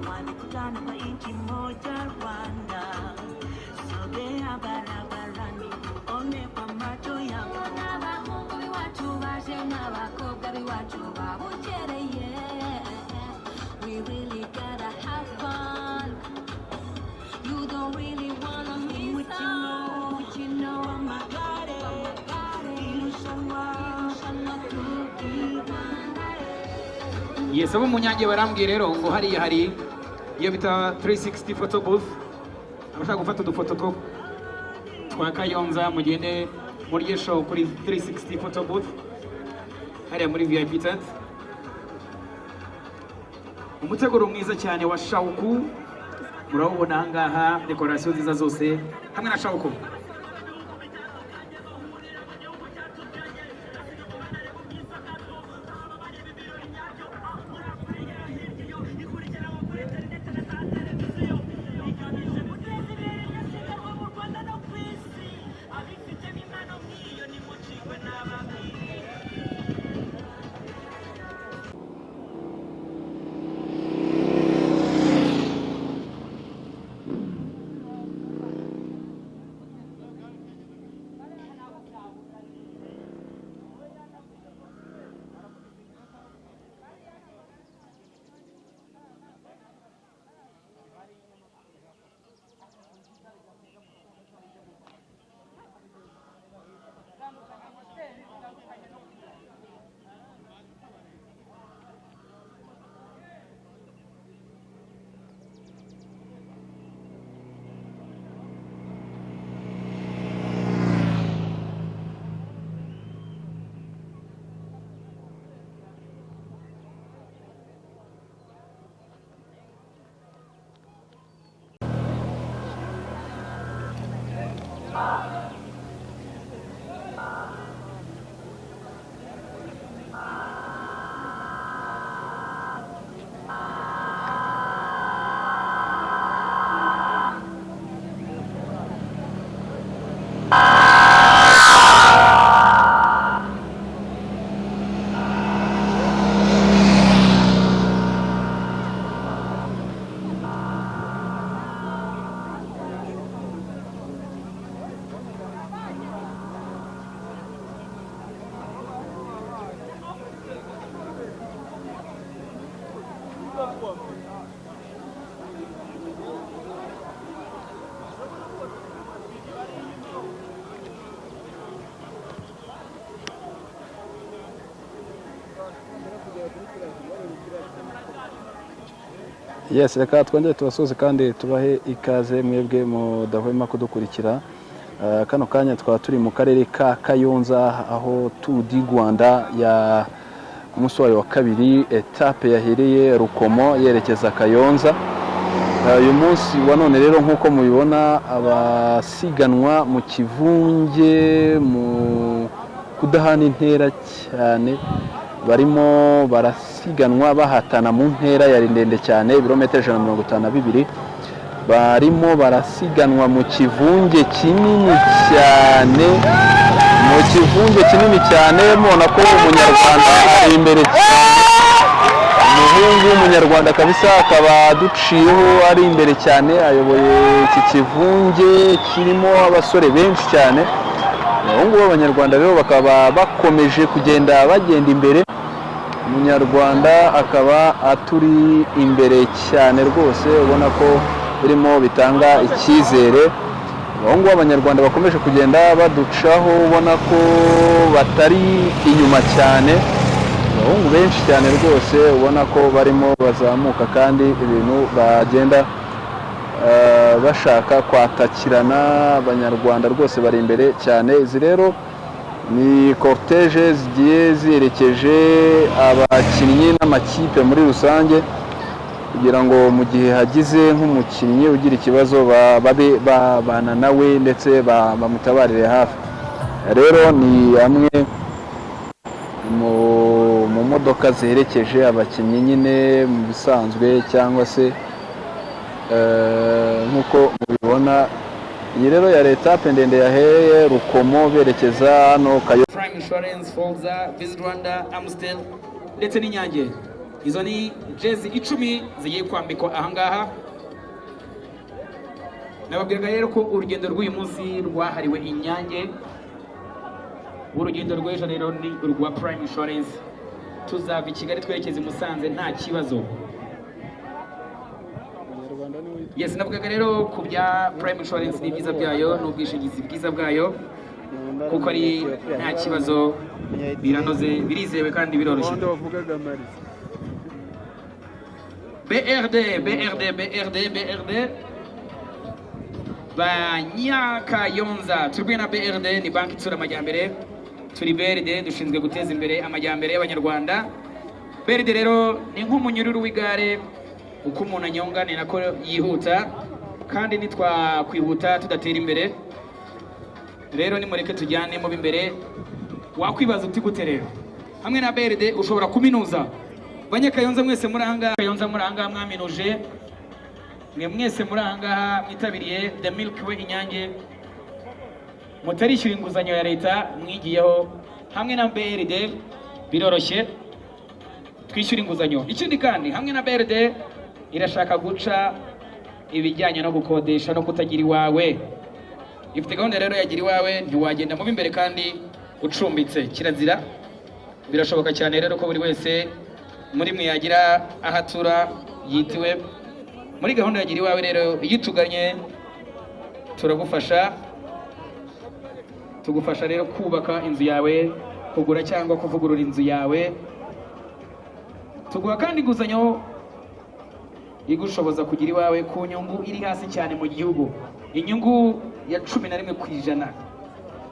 walikutana kwa nchi moja Rwanda, sogea barabarani one kwa macho yako, n'abahungu b'iwacu baje n'abakobwa b'iwacu babukereye. We really gotta have fun. You don't really wanna miss out. What you know, oh my God, Yes, abo munyange barambwiye rero ngo hariya hari iyo bita 360 photo booth. Abashaka gufata udufoto two twa Kayonza mugende muri show kuri 360 photo booth hariya muri VIP tent. Umuteguro mwiza cyane wa Shauku murawubona ahangaha, decoration nziza zose hamwe na Shauku. Yes, reka twongere tubasuze kandi tubahe ikaze mwebwe mudahwema kudukurikira. Kano kanya twaba turi mu karere ka Kayonza aho Tour du Rwanda ya umunsi wayo wa kabiri etape yahereye Rukomo yerekeza Kayonza. Uyu munsi wa none rero nkuko mubibona abasiganwa mu kivunge mu kudahana intera cyane barimo barasiganwa bahatana mu ntera yari ndende cyane ibirometero 152, barimo barasiganwa mu kivunge kinini cyane, mubona ko umunyarwanda ari imbere cyane, umuhungu w'umunyarwanda kabisa akaba duciyeho ari imbere cyane, ayoboye iki kivunge kirimo abasore benshi cyane. Abahungu b'abanyarwanda rero bakaba bakomeje bagenda imbere, umunyarwanda akaba aturi imbere cyane rwose, ubona ko birimo bitanga icyizere. Abahungu b'abanyarwanda bakomeje kugenda baducaho, ubona ko batari inyuma cyane, abahungu benshi cyane rwose ubona ko barimo bazamuka kandi ibintu bagenda bashaka kwatakirana. Abanyarwanda rwose bari imbere cyane. Izi rero ni cortege zigiye ziherekeje abakinnyi n'amakipe muri rusange, kugira ngo mu gihe hagize nk'umukinnyi ugira ikibazo babe babana nawe ndetse bamutabarire hafi. Rero ni amwe mu modoka ziherekeje abakinnyi nyine mu bisanzwe cyangwa se nkuko mubibona. Iyi rero ya etape ndende yahereye Rukomo berekeza hano Prime Insurance, Folza, Visit Rwanda, Amstel ndetse n'Inyange. izo ni jezi 10 zigiye kwambikwa ahangaha. Nababwiraga rero ko urugendo rw'uyu munsi rwahariwe Inyange. Urugendo rw'ejo rero ni urwa Prime Insurance. Tuzava i Kigali twerekeza i Musanze nta kibazo. Yes, navugaga rero ku bya Prime Insurance n'ibyiza byayo n'ubwishingizi bwiza bwayo, kuko ari nta kibazo, biranoze, birizewe kandi biroroshye. BRD Banyakayonza. Turi na BRD, ni banki itsura amajyambere. Turi BRD dushinzwe guteza imbere amajyambere y'Abanyarwanda. BRD rero ni nk'umunyururu w'igare, uko umuntu anyonga ni nako yihuta, kandi nitwakwihuta tudatera imbere. Rero nimureke tujyane mu bimbere. Wakwibaza uti gute rero? Hamwe na BRD ushobora kuminuza. Banyakayonza mwese muri ahangaha, Kayonza muri ahangaha mwaminuje, mwe mwese muri ahangaha mwitabiriye The Milky Way Inyange, mutarishyura inguzanyo ya leta mwigiyeho. Hamwe na BRD biroroshye, twishyura inguzanyo. Ikindi kandi hamwe na BRD irashaka guca ibijyanye no gukodesha no kutagira iwawe. Ifite gahunda rero yagira iwawe, ntiwagenda mu bimbere kandi ucumbitse, kirazira. Birashoboka cyane rero ko buri wese muri mwe yagira ahatura yitiwe. Muri gahunda yagira iwawe rero iyo tuganye turagufasha, tugufasha rero kubaka inzu yawe, kugura cyangwa kuvugurura inzu yawe. Tuguha kandi inguzanyo igushoboza kugira iwawe ku nyungu iri hasi cyane mu gihugu, inyungu ya 11%.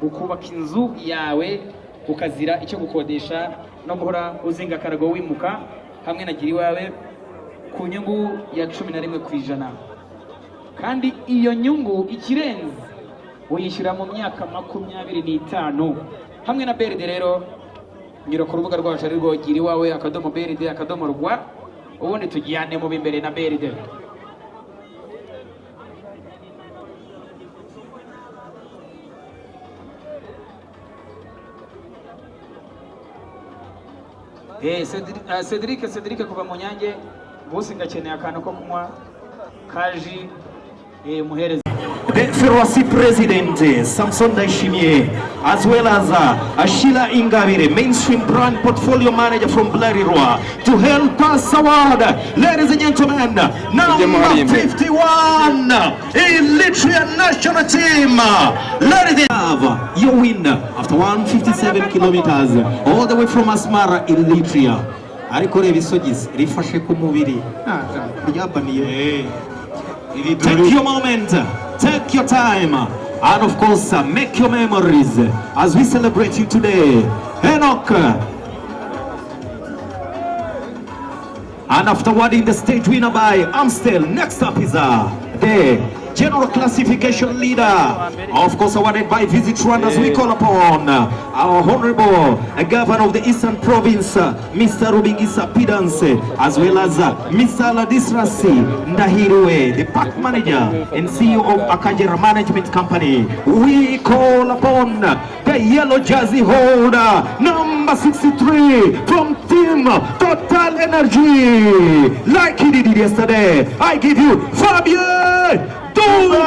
Ukubaka inzu yawe ukazira icyo gukodesha no guhora uzinga karago wimuka. Hamwe na gira iwawe ku nyungu ya 11%, kandi iyo nyungu ikirenze uyishyura mu myaka 25. Hamwe na BRD rero nyura ku rubuga rwacu ari rwo gira iwawe .BRD.rw, ubundi tujyane mu bimbere na BRD. Cedric kuva mu Nyange, bose ngakeneye akantu ko kunywa kaji, muhereza. The Ferwasi President, Samson Daishimie, as well as Ashila Ingabire, Mainstream Brand Portfolio Manager from Blarirwa, to help us award, ladies and gentlemen, number 51, Eritrea National Team. Ladies and gentlemen, you win after 157 kilometers, all the way from Asmara, Eritrea. Ariko reba isogisi rifashe ku mubiri ryabaniye. Take your moment, take your time, and of course make your memories as we celebrate you today. Enoch. And after awarding the stage winner by Amstel, next up is the General Classification Leader, of course awarded by Visit Rwanda, as we call upon our Honorable Governor of the Eastern Province, Mr. Rubingisa Pidance, as well as Mr. Ladisrasi Ndahiriwe, the Park Manager and CEO of Akajera Management Company. We call upon the yellow jersey holder, number 63, from Team Total Energy. Like he did it yesterday, I give you Fabien Dube!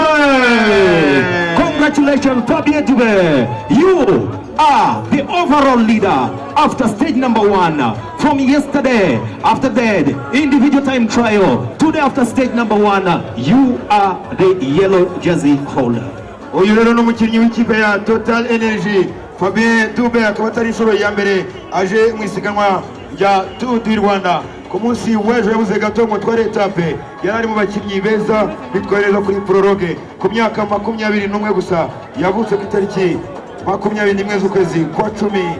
Congratulations, Fabien Dube. You are the overall leader after stage number 1. From yesterday, after that, individual time trial. Today, after stage number 1, you are the yellow jersey holder. Uyu rero n'umukinnyi w'ikipe ya Total Energy, Fabien Dube, akaba atari inshuro ya mbere aje mu isiganwa rya Tour du Rwanda. Ku munsi w'ejo yabuze gato ngo tware etape, yari ari mu bakinnyi beza bitwareza kuri prologue. Ku myaka 21 gusa, yavutse ku itariki 21 z'ukwezi kwa 10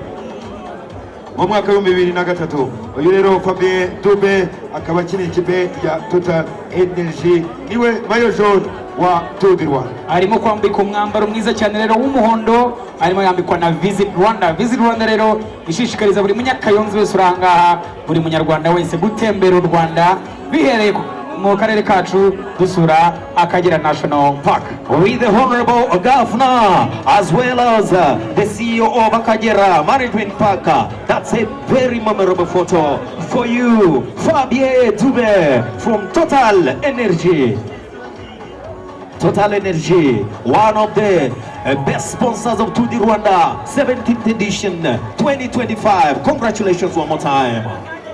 mu mwaka wa 2003. Uyu rero Fabien Dube akaba akina ikipe ya Total Energy, niwe maillot jaune wa Tour du Rwanda. Arimo kwambika umwambaro mwiza cyane rero w'umuhondo, arimo yambikwa na Visit Rwanda. Visit Rwanda rero ishishikariza buri munyakayonza wese urangaha, buri munyarwanda wese gutembera u Rwanda bihereye mu karere kacu dusura Akagera National Park. With the Honorable Governor as well as the CEO of Akagera Management Park. That's a very memorable photo for you, Fabien Dube from Total Energy. Total Energy, one of the best sponsors of Tour du Rwanda 17th edition 2025. Congratulations one more time,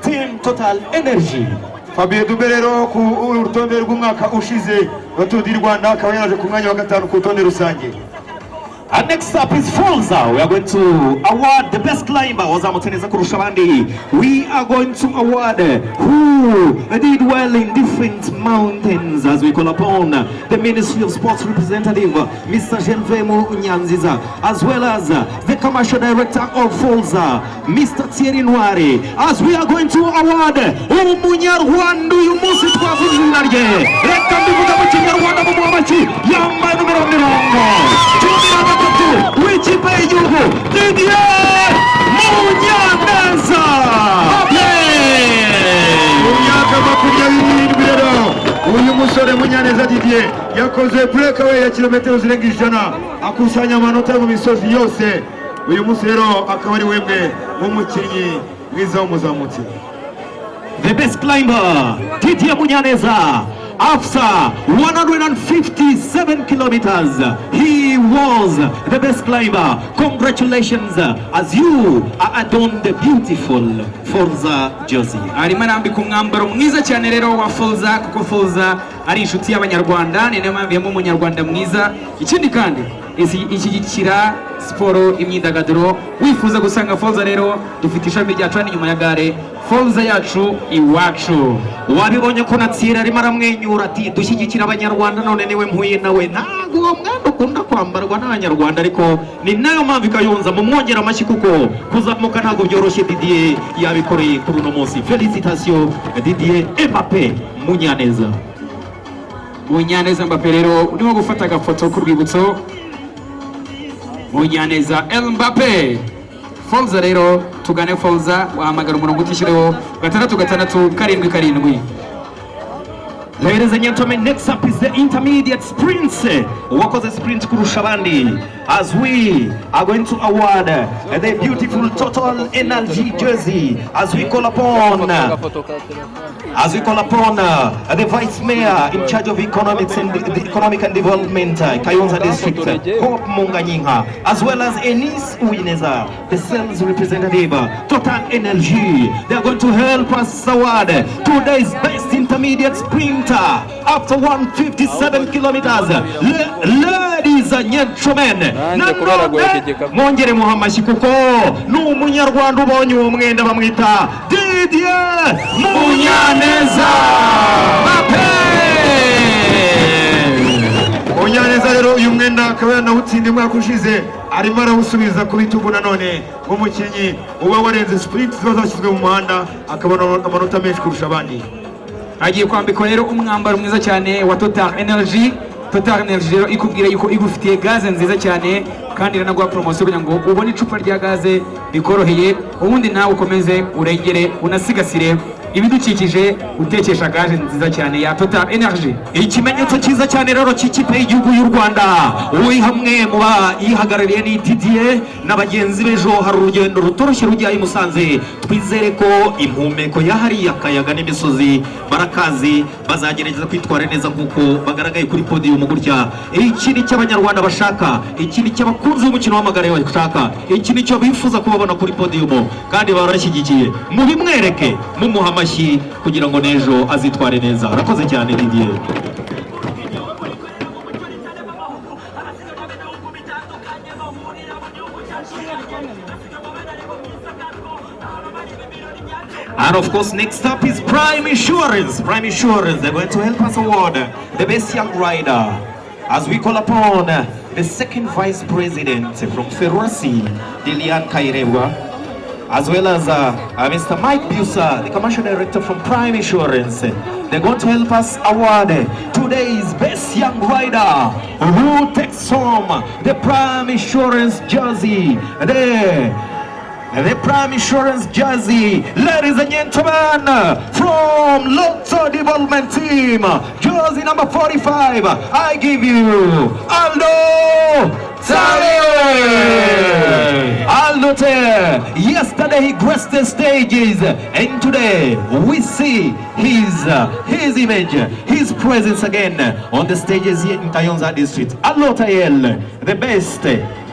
Team Total Energy. Fabien Dube rero ku rutonde rw'umwaka ushize wa Tour du Rwanda akaba yaraje ku mwanya wa gatanu ku rutonde rusange. And next up is Folza. We are going to award the best climber. Wazamuteneza kurusha abandi. We are going to award who did well in different mountains as we call upon the Ministry of Sports representative, Mr. Genvemu Nyanziza, as well as the commercial director of Folza, Mr. Thierry Nwari, as we are going to award Umunyarwanda uyu munsi twavuze izina rye. Reka mbivuga mu Kinyarwanda mu Muhamaki yambaye numero 10. W'ikipe y'igihugu Didier Munyaneza. Mu myaka 27 rero uyu musore Munyaneza Didier yakoze breakaway ya kilometero zirenga 100 akusanya amanota mu misozi yose. Uyu munsi rero akaba ari wemwe w'umukinnyi mwiza w'umuzamutsi. The best climber Didier Munyaneza. After 157 kilometers, he was the best climber. Congratulations as you are adorned the beautiful Folza jersey. Arimo arambika umwambaro mwiza cyane rero wa Folza, kuko Folza ari inshuti y'abanyarwanda, ni nayo mpamvu yamwe umunyarwanda mwiza. Ikindi kandi ishyigikira siporo, imyidagaduro. Wifuza gusanga Folza rero dufite ishami ryacu hano inyuma ya gare. Folza yacu iwacu. Wabibonye ko Natsira arimo aramwenyura ati dushyigikira abanyarwanda, none niwe mpuye nawe. Ntabwo uwo mwenda ukunda kwambarwa n'abanyarwanda, ariko ni nayo mpamvu Kayonza mumwongera amashyi kuko kuzamuka ntabwo byoroshye. Didier yabikoreye kuri uno munsi. Felicitation Didier Mbappé Munyaneza. Munyaneza Mbappé rero urimo gufata agafoto ku rwibutso. Munyaneza Mbappé. Folza rero tugane Folza, wahamagara umurongo utishyiriweho 667 Ladies and gentlemen, next up is the intermediate sprints. Wakoze sprint kurusha abandi, as we are going to award the beautiful Total Energy jersey as we call upon the Vice Mayor in charge of economics and economic and development, Kayonza District, Hope Munganyinha, as well as Enis Uineza, the sales representative, Total Energy. They are going to help us award today's best intermediate sprinter after 157 kilometers. Ladies and gentlemen, mwongere muhamashyi kuko ni umunyarwanda ubonye uwo mwenda bamwita Didier Munyaneza Mbappé. Munyaneza rero uyu mwenda akaba yanawutsindiye umwaka ushize, arimo arawusubiza ku bitugu nanone nk'umukinnyi uba warenze sprint ziba zashyizwe mu muhanda akabona amanota menshi kurusha abandi. Agiye kwambikwa rero umwambaro mwiza cyane wa Total Energy. Total Energy rero ikubwira yuko igufitiye gaze nziza cyane, kandi iranaguha promotion kugira ngo ubone icupa rya gaze bikoroheye, ubundi nawe ukomeze urengere unasigasire ibidukikije utekesha gaze nziza cyane ya Total Energy. Ikimenyetso cyiza cyane rero cy'ikipe y'igihugu y'u Rwanda, uri hamwe mu bayihagarariye ni Didier n'abagenzi bejo. Hari urugendo rutoroshye rujyaye Musanze, twizere ko impumeko yahari akayaga n'imisozi barakazi, bazagerageza kwitwara neza nk'uko bagaragaye kuri podium gutya. Iki ni cy'abanyarwanda bashaka, iki ni cy'abakunzi b'umukino w'amagare bashaka, iki ni cyo bifuza kubabona kuri podium, kandi barashyigikiye. Mubimwereke mumuha amashyi kugira ngo n'ejo azitware neza. Urakoze cyane Didier. And of course, next up is Prime Insurance. Prime Insurance, they're going to help us award the best young rider as we call upon the second vice president from Ferrasi, Dilian Kairewa, as well as Mr. Mike Busa, the commercial director from Prime Insurance. They're going to help us award today's best young rider who takes home the Prime Insurance jersey. the Prime Insurance jersey. Ladies and gentlemen, from Lotto Development Team, jersey number 45, I give you Aldo Taye. Aldo Taye. Yesterday he graced the stages, and today we see his image, his presence again on the stages here in Kayonza district. Aldo Taye, the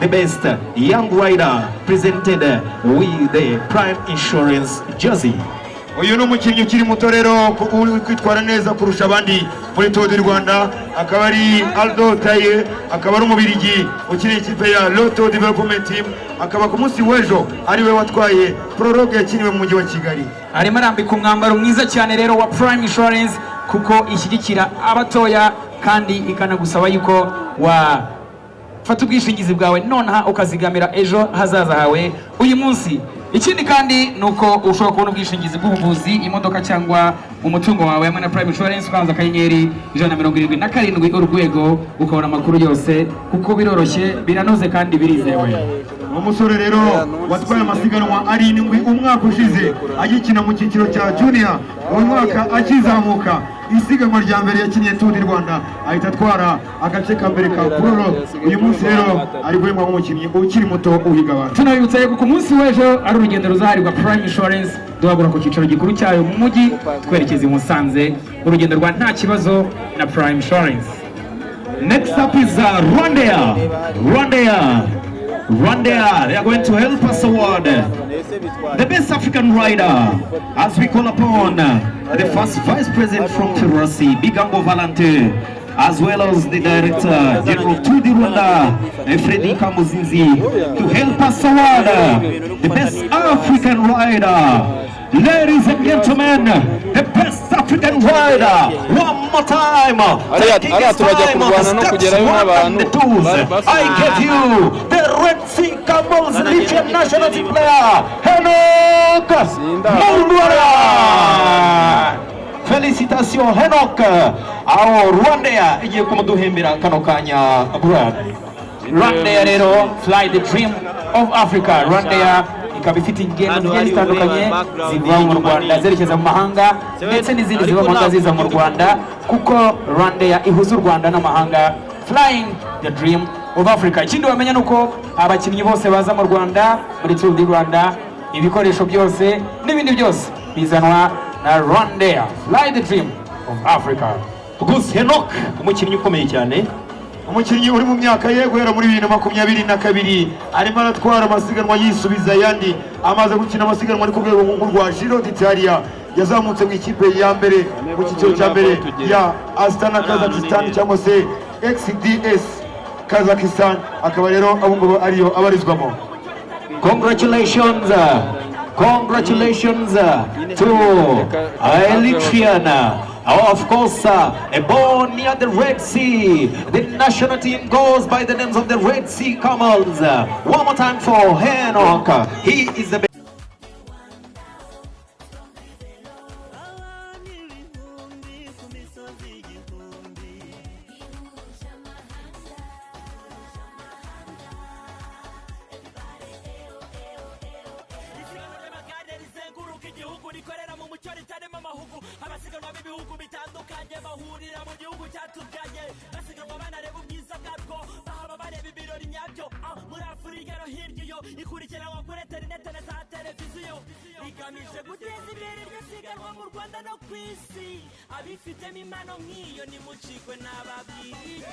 best young rider presented with the Prime Insurance jersey. Uyu ni umukinnyi ukiri muto rero uri kwitwara neza kurusha abandi muri Tour du Rwanda, akaba ari Aldo Taye, akaba ari umubirigi ukiri ikipe ya Lotto Development Team, akaba ku munsi w'ejo ari we watwaye prologue yakiniwe mu mujyi wa Kigali. Arimo arambika umwambaro mwiza cyane rero wa Prime Insurance kuko ishyigikira abatoya kandi ikanagusaba yuko fata ubwishingizi bwawe nonaha ukazigamira ejo hazaza hawe uyu munsi. Ikindi kandi nuko ushobora kubona ubwishingizi bw'ubuvuzi, imodoka cyangwa umutungo wawe hamwe na Prime Insurance, ukanza akanyenyeri 177 urwego ukabona amakuru yose kuko biroroshye, biranoze kandi birizewe. Umusore rero watwaye amasiganwa arindwi umwaka ushize agikina mu cyiciro cya junior, uyu mwaka akizamuka isiganwa rya mbere yakiniye Tour du Rwanda ahita atwara agace ka mbere ka prologue. Uyu munsi rero ari guhembwa nk'umukinnyi ukiri muto uhiga abantu. Tunabibutsa yuko ku munsi w'ejo ari urugendo ruzaharirwa Prime Insurance, duhagura ku cyicaro gikuru cyayo mu mujyi twerekeza i Musanze, urugendo rwa nta kibazo na Prime Insurance. Next up is Rwanda. They are going to help us award the best African rider as we call upon the first vice president from Kirasi, Bigambo Valente, as well as the director general of Tour du Rwanda, Freddy Kamuzinzi, to help us award the best African rider. Ladies and gentlemen, the best African rider. One more time. Taking his time on the steps 1 and 2. I give you the Red Sea Camels Legion national team player, Henok Mulwara. Félicitations Henok. Our Rwanda igiye kumuduhembera kano kanya Brad. Rwanda rero fly the dream of Africa. Rwanda ikaba ifite ingendo zigiye zitandukanye ziva mu Rwanda zerekeza mu mahanga ndetse n'izindi ziva mu mahanga ziza mu Rwanda, kuko Rwanda ihuza u Rwanda n'amahanga. Flying the dream of Africa. Ikindi wamenya nuko abakinnyi bose baza mu Rwanda muri Tour du Rwanda, ibikoresho byose n'ibindi byose bizanwa na Rwanda. Fly the dream of Africa. Gus Henok, umukinnyi ukomeye cyane, umukinnyi uri mu myaka ye guhera muri 2022 arimo aratwara amasiganwa yisubiza yandi, amaze gukina amasiganwa ari ku rwego rwa Giro d'Italia, yazamutse mu ikipe ya mbere mu cyiciro cya mbere ya Astana Kazakhstan cyangwa se XDS Kazakhstan, akaba rero abungubu ariyo abarizwamo. Congratulations to Eritrean. Of course, born near the Red Sea. The national team goes by the names of the Red Sea Camels. One more time for Henok. He is the ikurikiranwa kuri interineti na za televiziyo, igamije guteza imbere iryo siganwa mu Rwanda no ku isi. Abifitemo impano nk'iyo nimucikwe n'ababwiriye.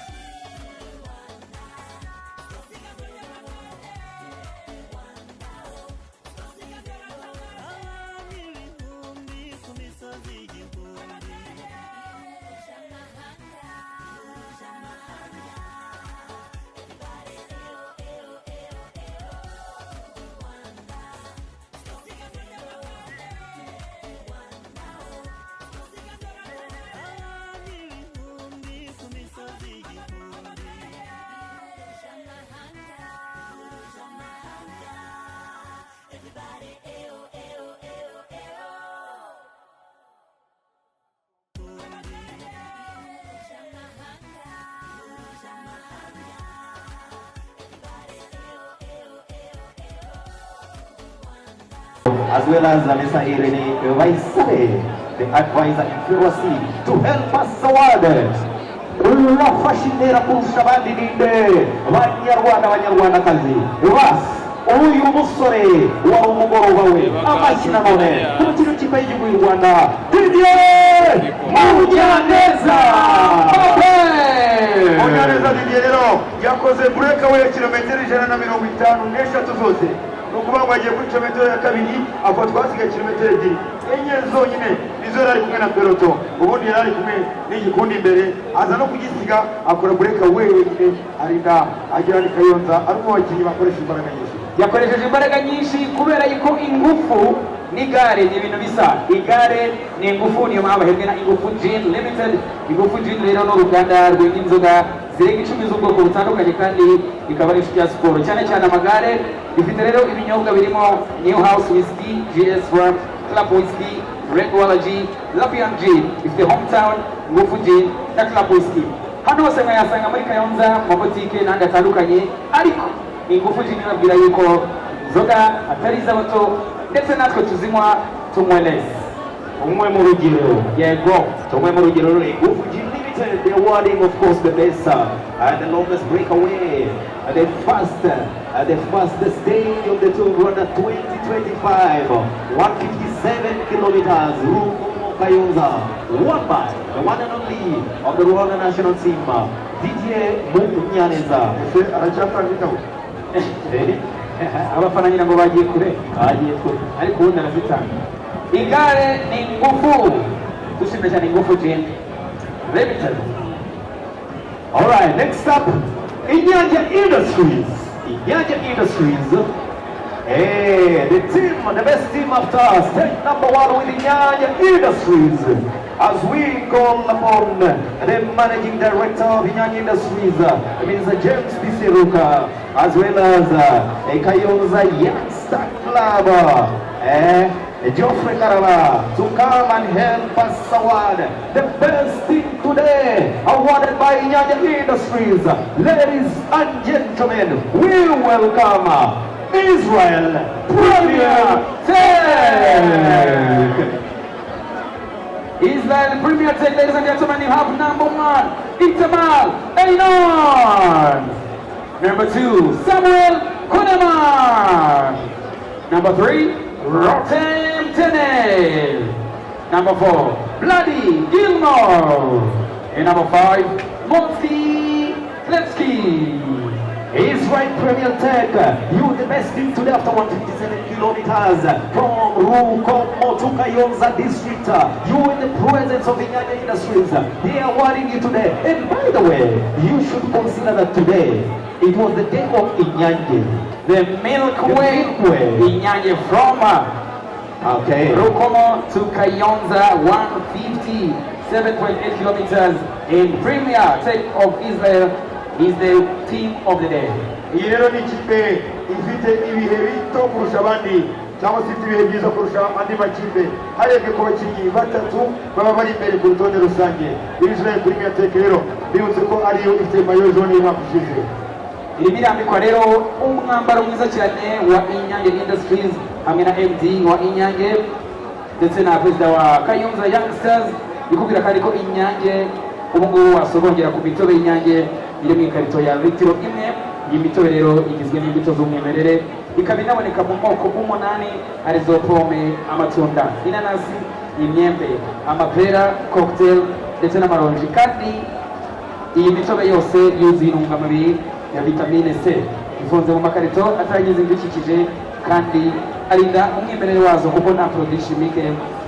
as well as Mr. Irene Vaisare, the advisor in Firosi, to help us award. Urafashindera kurusha abandi ninde Banyarwanda kazi Ras uyu musore wa umugoroba we amashyina none ku kintu kipaye igihugu y'u Rwanda Didier Munyaneza. Munyaneza Didier rero yakoze breakaway ya kilometero 150 zose nukuvuga ngo agiye kuri kilometero ya kabiri aho twasigaye kilometero 2 enye zonyine nizo yari kumwe na peloton ubundi yari kumwe n'igikundi imbere aza no kugisiga akora breakaway wenyine arinda agira ni Kayonza ariko abakinnyi bakoresha imbaraga nyinshi yakoresheje imbaraga nyinshi kubera yuko ingufu n'igare ni ibintu bisa. Igare ni ingufu, niyo mpamvu ahembwe na Ingufu Gin Limited. Ingufu Gin rero ni uruganda rw'inzoga zirenga 10 z'ubwoko butandukanye kandi bikaba ari inshuti ya siporo cyane cyane amagare. Bifite rero ibinyobwa birimo New House Whiskey, GS Rum, Club Whiskey, Red Wallagy, Lapian Gin, ifite Hometown, Ingufu Gin na Club Whiskey. Hano hose mwayasanga muri Kayonza mu mabotike n'ahandi atandukanye, ariko Ingufu Gin irabwira yuko inzoga atari iz'abato ndetse natwe tuzinywa tumweleze umwe mu rugero yego tumwe mu rugero Ingufu Gin Limited, the awarding of course the best and the longest breakaway, the fastest day of the Tour Rwanda 2025, 157 kilometers, Rukomo Kayonza, won by the one and only of the Rwanda national team, Didier Munyaneza. abafana nyina ngo bagiye kure ariko ubundi arazitanga. Igare ni ingufu, dushimira cyane Ingufu Gin Limited. Alright, next up, Inyanja Industries. Inyanja Industries. The team, the best team after state number 1 with Inyanja Industries. As we call upon the managing director of Inyanja Industries, Mr. James Bisiruka, as well as Kayonza Youngster Club, Geoffrey Karaba, to come and help us award the best team today, awarded by Inyanja Industries. Ladies and gentlemen, we welcome Israel Premier Tech. Israel Premier Tech, ladies and gentlemen, you have number 1, Itamar Einon. Number 2, Samuel Kuneman. Number 3, Rotem Tenel. Number 4, Bloody Gilmore. And number 5, Monty Kletsky. Israel Premier Tech, you the best team today after 157 kilometers from Rukomo to Kayonza district. You in the presence of Inyanja Industries. They are awarding you today. And by the way, you should consider that today it was the day of Inyanja. The Milky Way Inyanja from Rukomo to Kayonza, 157.8 kilometers in Premier Tech of Israel is the team of the day. Iyi rero ni ikipe ifite ibihe bito kurusha abandi cyangwa se ibihe byiza kurusha andi makipe harebwe ku bakinnyi batatu baba bari imbere ku rutonde rusange. Israel Premier Tech rero bibutse ko ariyo ifite mayo zone y'umwaka ushize. Iri birambikwa rero umwambaro mwiza cyane wa Inyanja Industries hamwe na MD wa Inyanja ndetse na perezida wa Kayonza Youngsters. Bikubwira kandi ko Inyanja ubu ngubu wasogongera ku mitobe y'Inyange iri mu ikarito ya litiro imwe. Iyi mitobe rero igizwe n'imbuto z'umwimerere, ikaba inaboneka mu moko 8 arizo pome, amatunda, inanasi, imyembe, amapera, cocktail ndetse n'amaronji. Kandi iyi mitobe yose yuzuye intungamubiri ya vitamine C, ifunze mu makarito atagize ibidukikije kandi arinda umwimerere wazo kuko nta produit chimique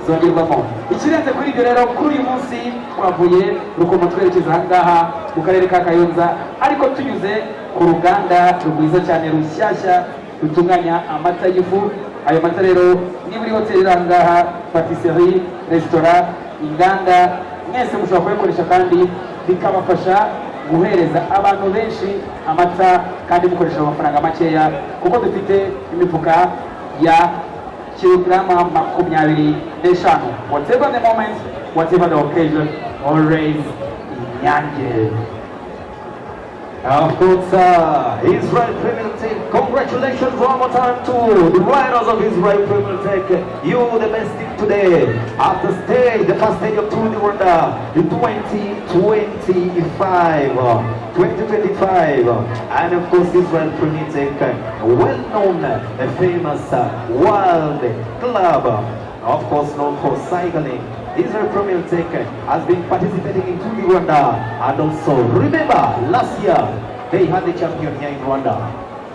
zongerwamo. Ikirenze kuri ibyo rero, kuri uyu munsi twavuye Rukomo twerekeza ahangaha mu karere ka Kayonza, ariko tunyuze ku ruganda rwiza cyane rushyashya rutunganya amata y'ifu. Ayo mata rero ni muri hoteli ahangaha, patisserie, restaurant, inganda, mwese mushobora kubikoresha kandi bikabafasha guhereza abantu benshi amata kandi mukoresha amafaranga makeya kuko dufite imifuka ya kilograma 25. Whatever the moment, whatever the occasion, always Inyanja. Of course, Israel Premier Tech. Congratulations one more time to the riders of Israel Premier Tech. You the best team today at the stage, the first stage of Tour de Rwanda, the 2025. And of course, Israel Premier Tech, a well-known, famous world club, of course known for cycling. Israel Premier Tech has been participating in Tour de Rwanda, and also remember last year they had the champion here in Rwanda.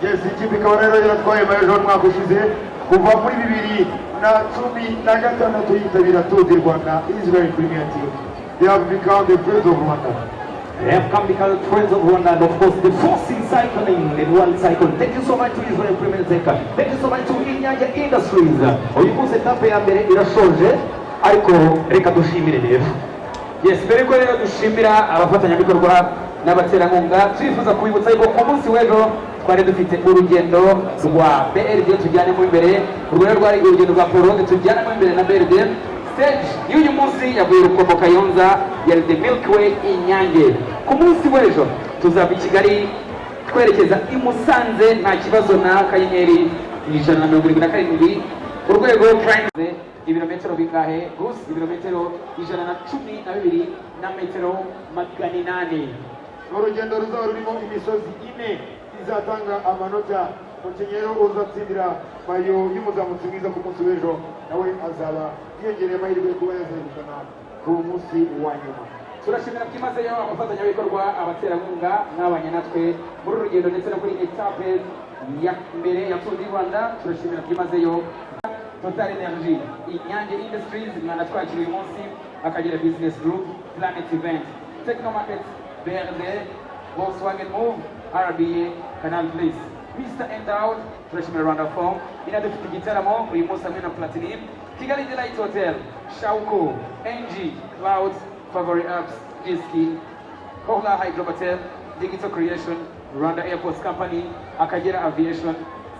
Yes, ikipe ikaba rero yaratwaye amaherezo y'umwaka ushize kuva muri 2016 yitabira Tour du Rwanda. Israel Premier Team, they have become the friends of Rwanda. They have come because of friends of Rwanda, and of course the force in cycling in world cycle. Thank you so much to Israel Premier Tech. Thank you so much to Inyanja Industries. Uyu munsi etape ya mbere irashoje, ariko reka dushimire rero. Yes, mbere ko rero dushimira abafatanyabikorwa n'abaterankunga, twifuza kubibutsa yuko ku munsi w'ejo twari dufite urugendo rwa BRD tujyanemo imbere, urugendo rwari urugendo rwa Prologue tujyanemo imbere na BRD. Stage y'uyu munsi yavuye Rukomo Kayonza ya The Milky Way Inyange. Ku munsi w'ejo tuzava i Kigali twerekeza i Musanze nta kibazo na Kanyenyeri 127 urwego Prime ibirometero bingahe gusa ibirometero 112 na metero 800. Urugendo ruzaba rurimo imisozi 4 izatanga amanota. Mukenyero uzatsindira mayo y'umuzamutsi mwiza ku munsi w'ejo nawe azaba yongereye amahirwe kuba yazegukana ku munsi wa nyuma. Turashimira byimazeyo abafatanyabikorwa abaterankunga mwabanye natwe muri urugendo ndetse no kuri etape ya mbere ya Tour du Rwanda. Turashimira byimazeyo Total Energy, Inyange Industries mwana twakiriye uyu munsi, Akagera Business Group, Planet Event, Technomarket, BRD, Volkswagen Move, RBA, Canal Place, Mr. Endowed, turashimira Rwanda Form, inadufite igitaramo uyu munsi hamwe na Platinum, Kigali Delight Hotel, Shauko, NG, Clouds, Favori Apps, Jiski, Kohla Hydro Hotel, Digital Creation, Rwanda Airports Company, Akagera Aviation,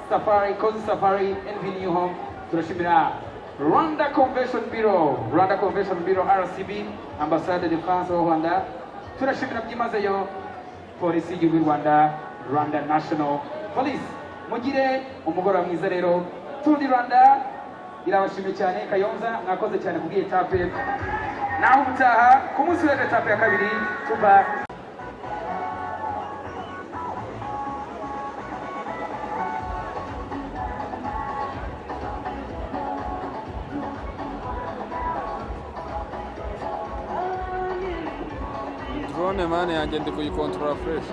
Safari, Cozy Safari, NV New Home, turashimira Rwanda Convention Bureau, RCB, Ambassade de France au Rwanda, turashimira byimazeyo Polisi y'u Rwanda, Rwanda National Police. Mugire umugoroba mwiza rero. Tour du Rwanda irabashimiye cyane Kayonza, mwakoze cyane kubwiye etape. Naho ubutaha ku munsi w'ejo etape ya kabiri tuba drone mane yanjye ndi kuyikontorora fresh.